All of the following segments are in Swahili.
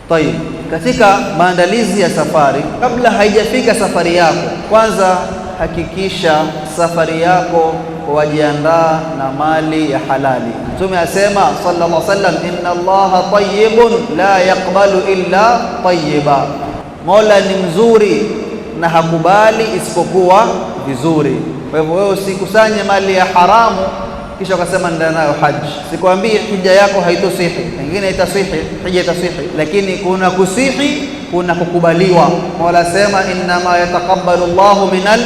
Tayeb, katika maandalizi ya safari, kabla haijafika safari yako, kwanza hakikisha safari yako wajiandaa na mali ya halali. Mtume asema sallallahu alaihi wasallam, inna Allaha tayyibun la yaqbalu illa tayyiba, Mola ni mzuri na hakubali isipokuwa vizuri. Kwa hivyo wewe usikusanye mali ya haramu kisha ukasema nenda nayo haji. Sikwambii hija yako haitosihi, pengine itasihi, hija itasihi, lakini kuna kusihi, kuna kukubaliwa. Mola sema innama yataqabbalu Allahu minal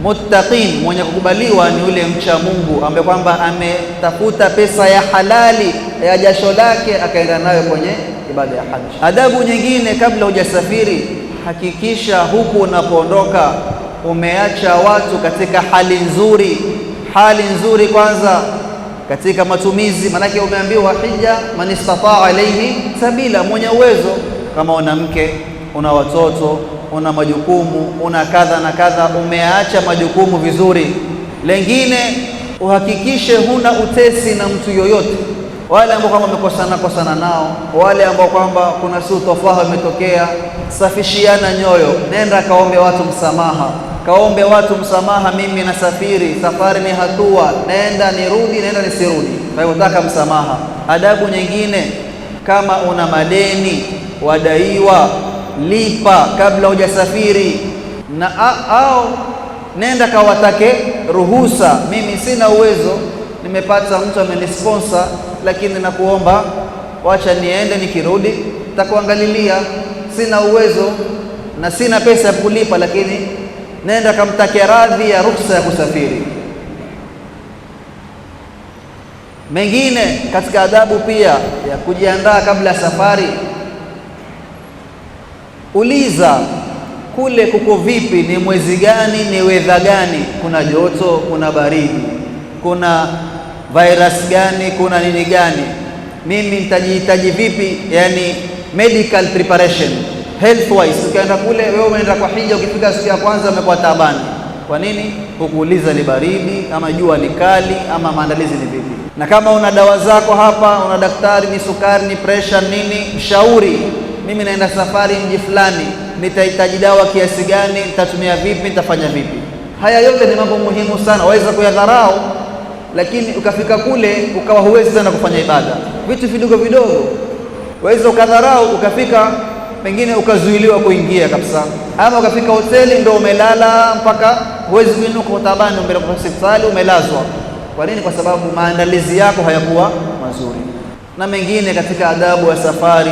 muttaqin, mwenye kukubaliwa ni yule mcha Mungu ambaye kwamba ametafuta pesa ya halali ya jasho lake akaenda nayo kwenye ibada ya haji. Adabu nyingine, kabla hujasafiri, hakikisha huku unapoondoka umeacha watu katika hali nzuri. Hali nzuri kwanza katika matumizi, manake umeambiwa hija man istataa alayhi sabila, mwenye uwezo. Kama una mke, una watoto, una majukumu, una kadha na kadha, umeacha majukumu vizuri. Lengine, uhakikishe huna utesi na mtu yoyote, wale ambao kwamba umekosana nao, wale ambao kwamba kuna sutofaha imetokea, safishiana nyoyo, nenda kaombe watu msamaha. Kaombe watu msamaha, mimi nasafiri, safari ni hatua, naenda nirudi, naenda nisirudi, kwa hivyo taka msamaha. Adabu nyingine, kama una madeni wadaiwa, lipa kabla hujasafiri, na au nenda kawatake ruhusa, mimi sina uwezo, nimepata mtu amenisponsor, lakini nakuomba wacha niende, nikirudi takuangalilia, sina uwezo na sina pesa ya kulipa, lakini nenda kamtake radhi ya ruhusa ya kusafiri. Mengine katika adabu pia ya kujiandaa kabla ya safari, uliza kule kuko vipi, ni mwezi gani, ni weather gani, kuna joto, kuna baridi, kuna virus gani, kuna nini gani, mimi nitajihitaji vipi, yani medical preparation health wise. Ukienda kule, wewe umeenda kwa hija, ukifika siku ya kwanza umekuwa tabani. Kwa nini? Hukuuliza ni baridi ama jua ni kali ama maandalizi ni vipi. Na kama una dawa zako hapa, una daktari, ni sukari, ni pressure, nini, mshauri, mimi naenda safari mji fulani, nitahitaji dawa kiasi gani, nitatumia vipi, nitafanya vipi. Haya yote ni mambo muhimu sana, waweza kuyadharau, lakini ukafika kule ukawa huwezi tena kufanya ibada. Vitu vidogo vidogo waweza ukadharau, ukafika pengine ukazuiliwa kuingia kabisa, ama ukafika hoteli ndio umelala mpaka huwezi kuinuka, utabani umbele kwa hospitali, umelazwa. Kwa nini? Kwa sababu maandalizi yako hayakuwa mazuri. Na mengine katika adabu ya safari,